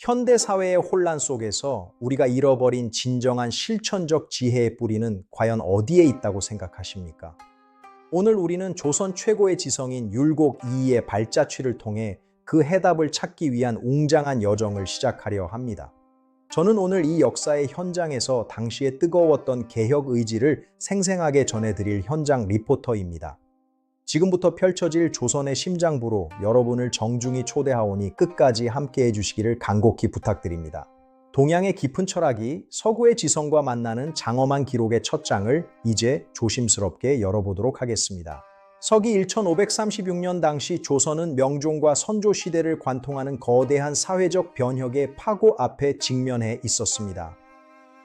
현대 사회의 혼란 속에서 우리가 잃어버린 진정한 실천적 지혜의 뿌리는 과연 어디에 있다고 생각하십니까? 오늘 우리는 조선 최고의 지성인 율곡 이이의 발자취를 통해 그 해답을 찾기 위한 웅장한 여정을 시작하려 합니다. 저는 오늘 이 역사의 현장에서 당시에 뜨거웠던 개혁 의지를 생생하게 전해드릴 현장 리포터입니다. 지금부터 펼쳐질 조선의 심장부로 여러분을 정중히 초대하오니 끝까지 함께해 주시기를 간곡히 부탁드립니다. 동양의 깊은 철학이 서구의 지성과 만나는 장엄한 기록의 첫 장을 이제 조심스럽게 열어보도록 하겠습니다. 서기 1536년 당시 조선은 명종과 선조 시대를 관통하는 거대한 사회적 변혁의 파고 앞에 직면해 있었습니다.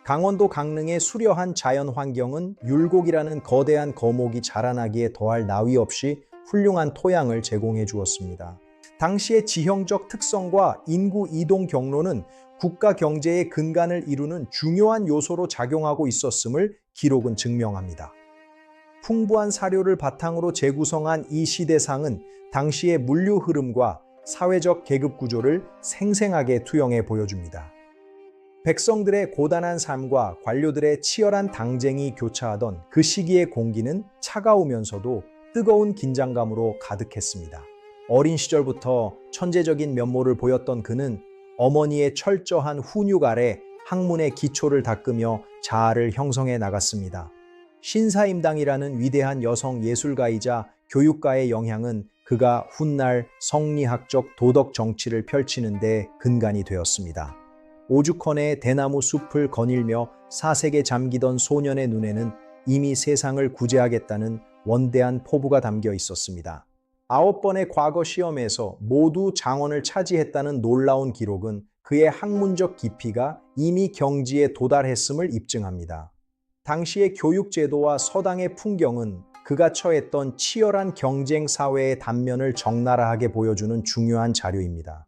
강원도 강릉의 수려한 자연 환경은 율곡이라는 거대한 거목이 자라나기에 더할 나위 없이 훌륭한 토양을 제공해 주었습니다. 당시의 지형적 특성과 인구 이동 경로는 국가 경제의 근간을 이루는 중요한 요소로 작용하고 있었음을 기록은 증명합니다. 풍부한 사료를 바탕으로 재구성한 이 시대상은 당시의 물류 흐름과 사회적 계급 구조를 생생하게 투영해 보여줍니다. 백성들의 고단한 삶과 관료들의 치열한 당쟁이 교차하던 그 시기의 공기는 차가우면서도 뜨거운 긴장감으로 가득했습니다. 어린 시절부터 천재적인 면모를 보였던 그는 어머니의 철저한 훈육 아래 학문의 기초를 닦으며 자아를 형성해 나갔습니다. 신사임당이라는 위대한 여성 예술가이자 교육가의 영향은 그가 훗날 성리학적 도덕 정치를 펼치는 데 근간이 되었습니다. 오죽헌의 대나무 숲을 거닐며 사색에 잠기던 소년의 눈에는 이미 세상을 구제하겠다는 원대한 포부가 담겨 있었습니다. 9번의 과거 시험에서 모두 장원을 차지했다는 놀라운 기록은 그의 학문적 깊이가 이미 경지에 도달했음을 입증합니다. 당시의 교육 제도와 서당의 풍경은 그가 처했던 치열한 경쟁 사회의 단면을 적나라하게 보여주는 중요한 자료입니다.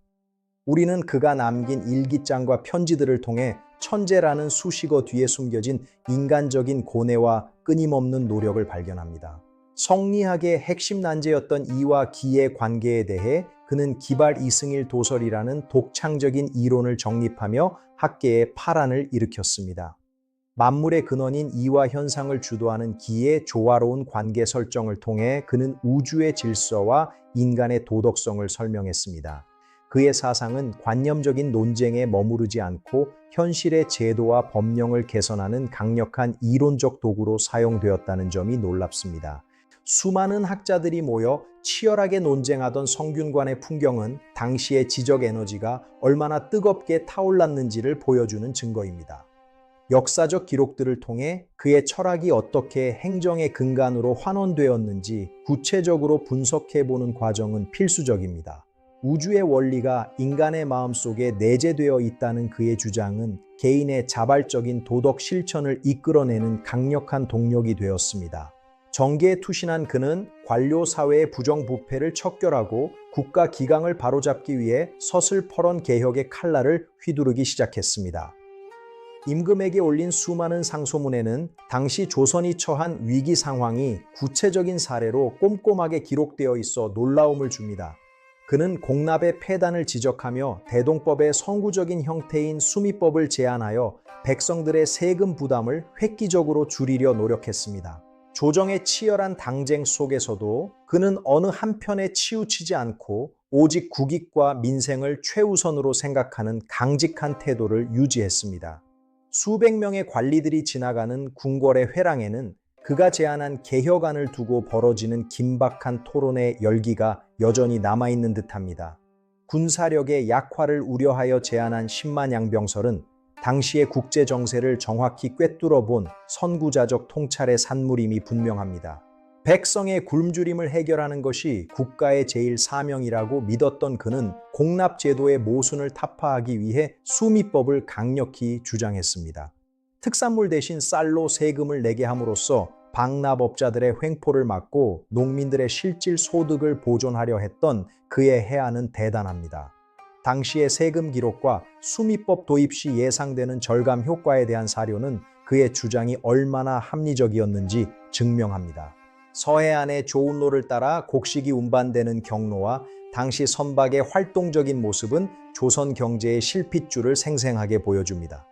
우리는 그가 남긴 일기장과 편지들을 통해 천재라는 수식어 뒤에 숨겨진 인간적인 고뇌와 끊임없는 노력을 발견합니다. 성리학의 핵심 난제였던 이와 기의 관계에 대해 그는 기발 이승일 도설이라는 독창적인 이론을 정립하며 학계에 파란을 일으켰습니다. 만물의 근원인 이와 현상을 주도하는 기의 조화로운 관계 설정을 통해 그는 우주의 질서와 인간의 도덕성을 설명했습니다. 그의 사상은 관념적인 논쟁에 머무르지 않고 현실의 제도와 법령을 개선하는 강력한 이론적 도구로 사용되었다는 점이 놀랍습니다. 수많은 학자들이 모여 치열하게 논쟁하던 성균관의 풍경은 당시의 지적 에너지가 얼마나 뜨겁게 타올랐는지를 보여주는 증거입니다. 역사적 기록들을 통해 그의 철학이 어떻게 행정의 근간으로 환원되었는지 구체적으로 분석해보는 과정은 필수적입니다. 우주의 원리가 인간의 마음속에 내재되어 있다는 그의 주장은 개인의 자발적인 도덕 실천을 이끌어내는 강력한 동력이 되었습니다. 정계에 투신한 그는 관료 사회의 부정부패를 척결하고 국가 기강을 바로잡기 위해 서슬퍼런 개혁의 칼날을 휘두르기 시작했습니다. 임금에게 올린 수많은 상소문에는 당시 조선이 처한 위기 상황이 구체적인 사례로 꼼꼼하게 기록되어 있어 놀라움을 줍니다. 그는 공납의 폐단을 지적하며 대동법의 선구적인 형태인 수미법을 제안하여 백성들의 세금 부담을 획기적으로 줄이려 노력했습니다. 조정의 치열한 당쟁 속에서도 그는 어느 한편에 치우치지 않고 오직 국익과 민생을 최우선으로 생각하는 강직한 태도를 유지했습니다. 수백 명의 관리들이 지나가는 궁궐의 회랑에는 그가 제안한 개혁안을 두고 벌어지는 긴박한 토론의 열기가 여전히 남아있는 듯합니다. 군사력의 약화를 우려하여 제안한 10만 양병설은 당시의 국제 정세를 정확히 꿰뚫어 본 선구자적 통찰의 산물임이 분명합니다. 백성의 굶주림을 해결하는 것이 국가의 제일 사명이라고 믿었던 그는 공납제도의 모순을 타파하기 위해 수미법을 강력히 주장했습니다. 특산물 대신 쌀로 세금을 내게 함으로써 방납업자들의 횡포를 막고 농민들의 실질 소득을 보존하려 했던 그의 해안은 대단합니다. 당시의 세금 기록과 수미법 도입 시 예상되는 절감 효과에 대한 사료는 그의 주장이 얼마나 합리적이었는지 증명합니다. 서해안의 조운로를 따라 곡식이 운반되는 경로와 당시 선박의 활동적인 모습은 조선 경제의 실핏줄을 생생하게 보여줍니다.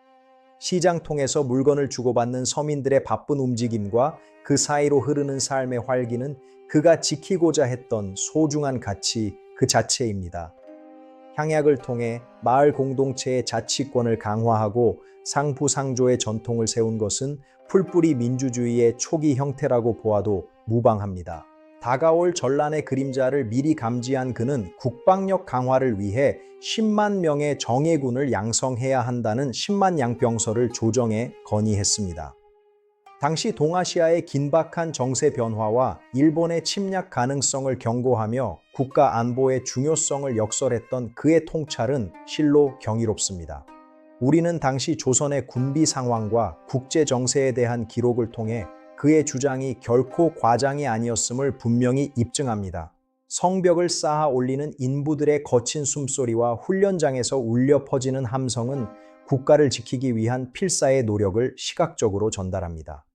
시장 통해서 물건을 주고받는 서민들의 바쁜 움직임과 그 사이로 흐르는 삶의 활기는 그가 지키고자 했던 소중한 가치 그 자체입니다. 향약을 통해 마을 공동체의 자치권을 강화하고 상부상조의 전통을 세운 것은 풀뿌리 민주주의의 초기 형태라고 보아도 무방합니다. 다가올 전란의 그림자를 미리 감지한 그는 국방력 강화를 위해 10만 명의 정예군을 양성해야 한다는 10만 양병설을 조정에 건의했습니다. 당시 동아시아의 긴박한 정세 변화와 일본의 침략 가능성을 경고하며 국가 안보의 중요성을 역설했던 그의 통찰은 실로 경이롭습니다. 우리는 당시 조선의 군비 상황과 국제 정세에 대한 기록을 통해 그의 주장이 결코 과장이 아니었음을 분명히 입증합니다. 성벽을 쌓아 올리는 인부들의 거친 숨소리와 훈련장에서 울려 퍼지는 함성은 국가를 지키기 위한 필사의 노력을 시각적으로 전달합니다.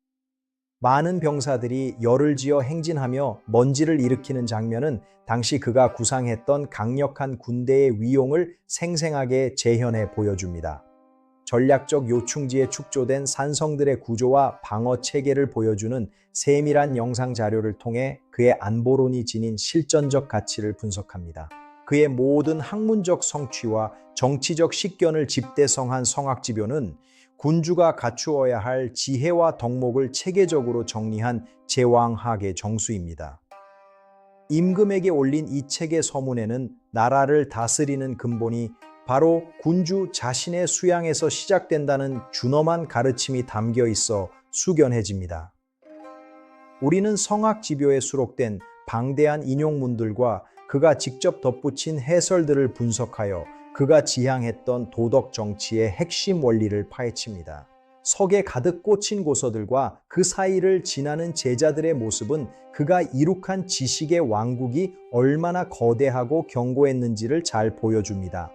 많은 병사들이 열을 지어 행진하며 먼지를 일으키는 장면은 당시 그가 구상했던 강력한 군대의 위용을 생생하게 재현해 보여줍니다. 전략적 요충지에 축조된 산성들의 구조와 방어 체계를 보여주는 세밀한 영상 자료를 통해 그의 안보론이 지닌 실전적 가치를 분석합니다. 그의 모든 학문적 성취와 정치적 식견을 집대성한 성학지교는 군주가 갖추어야 할 지혜와 덕목을 체계적으로 정리한 제왕학의 정수입니다. 임금에게 올린 이 책의 서문에는 나라를 다스리는 근본이 바로 군주 자신의 수양에서 시작된다는 준엄한 가르침이 담겨 있어 숙연해집니다. 우리는 성학지묘에 수록된 방대한 인용문들과 그가 직접 덧붙인 해설들을 분석하여 그가 지향했던 도덕 정치의 핵심 원리를 파헤칩니다. 석에 가득 꽂힌 고서들과 그 사이를 지나는 제자들의 모습은 그가 이룩한 지식의 왕국이 얼마나 거대하고 견고했는지를 잘 보여줍니다.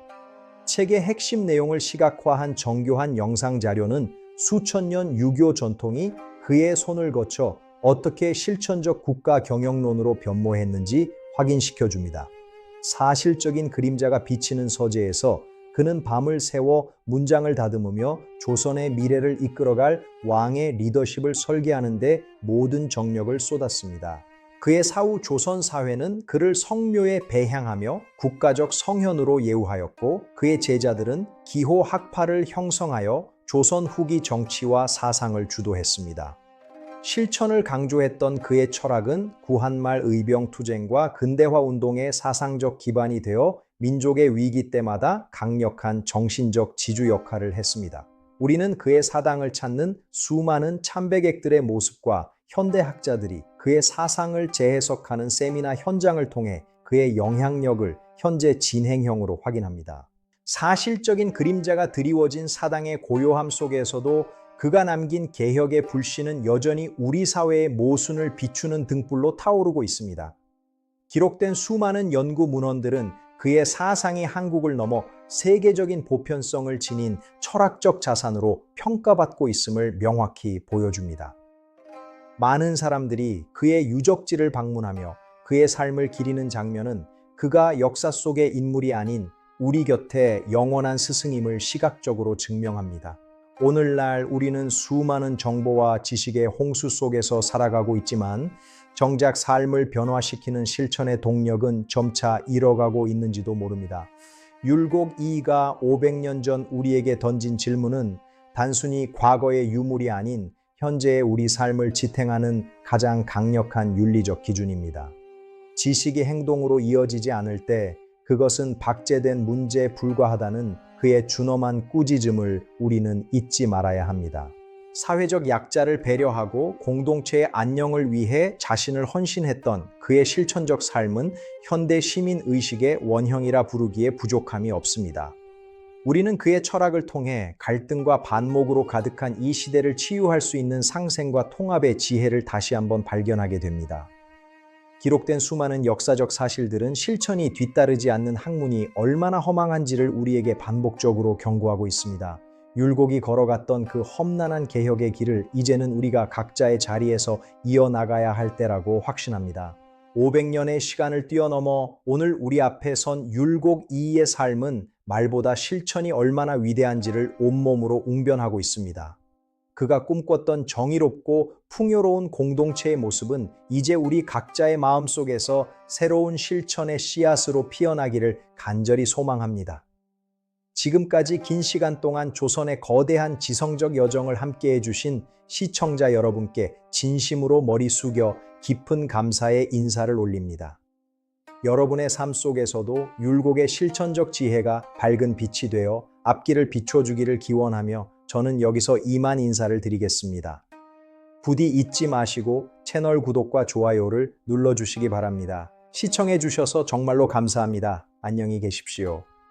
책의 핵심 내용을 시각화한 정교한 영상 자료는 수천 년 유교 전통이 그의 손을 거쳐 어떻게 실천적 국가 경영론으로 변모했는지 확인시켜줍니다. 사실적인 그림자가 비치는 서재에서 그는 밤을 새워 문장을 다듬으며 조선의 미래를 이끌어갈 왕의 리더십을 설계하는 데 모든 정력을 쏟았습니다. 그의 사후 조선 사회는 그를 성묘에 배향하며 국가적 성현으로 예우하였고 그의 제자들은 기호 학파를 형성하여 조선 후기 정치와 사상을 주도했습니다. 실천을 강조했던 그의 철학은 구한말 의병투쟁과 근대화 운동의 사상적 기반이 되어 민족의 위기 때마다 강력한 정신적 지주 역할을 했습니다. 우리는 그의 사당을 찾는 수많은 참배객들의 모습과 현대학자들이 그의 사상을 재해석하는 세미나 현장을 통해 그의 영향력을 현재 진행형으로 확인합니다. 사실적인 그림자가 드리워진 사당의 고요함 속에서도 그가 남긴 개혁의 불씨는 여전히 우리 사회의 모순을 비추는 등불로 타오르고 있습니다. 기록된 수많은 연구 문헌들은 그의 사상이 한국을 넘어 세계적인 보편성을 지닌 철학적 자산으로 평가받고 있음을 명확히 보여줍니다. 많은 사람들이 그의 유적지를 방문하며 그의 삶을 기리는 장면은 그가 역사 속의 인물이 아닌 우리 곁에 영원한 스승임을 시각적으로 증명합니다. 오늘날 우리는 수많은 정보와 지식의 홍수 속에서 살아가고 있지만 정작 삶을 변화시키는 실천의 동력은 점차 잃어가고 있는지도 모릅니다. 율곡 이이가 500년 전 우리에게 던진 질문은 단순히 과거의 유물이 아닌 현재의 우리 삶을 지탱하는 가장 강력한 윤리적 기준입니다. 지식이 행동으로 이어지지 않을 때 그것은 박제된 문제에 불과하다는 그의 준엄한 꾸짖음을 우리는 잊지 말아야 합니다. 사회적 약자를 배려하고 공동체의 안녕을 위해 자신을 헌신했던 그의 실천적 삶은 현대 시민 의식의 원형이라 부르기에 부족함이 없습니다. 우리는 그의 철학을 통해 갈등과 반목으로 가득한 이 시대를 치유할 수 있는 상생과 통합의 지혜를 다시 한번 발견하게 됩니다. 기록된 수많은 역사적 사실들은 실천이 뒤따르지 않는 학문이 얼마나 허망한지를 우리에게 반복적으로 경고하고 있습니다. 율곡이 걸어갔던 그 험난한 개혁의 길을 이제는 우리가 각자의 자리에서 이어나가야 할 때라고 확신합니다. 500년의 시간을 뛰어넘어 오늘 우리 앞에 선 율곡 이이의 삶은 말보다 실천이 얼마나 위대한지를 온몸으로 웅변하고 있습니다. 그가 꿈꿨던 정의롭고 풍요로운 공동체의 모습은 이제 우리 각자의 마음속에서 새로운 실천의 씨앗으로 피어나기를 간절히 소망합니다. 지금까지 긴 시간 동안 조선의 거대한 지성적 여정을 함께해 주신 시청자 여러분께 진심으로 머리 숙여 깊은 감사의 인사를 올립니다. 여러분의 삶 속에서도 율곡의 실천적 지혜가 밝은 빛이 되어 앞길을 비춰주기를 기원하며 저는 여기서 이만 인사를 드리겠습니다. 부디 잊지 마시고 채널 구독과 좋아요를 눌러주시기 바랍니다. 시청해 주셔서 정말로 감사합니다. 안녕히 계십시오.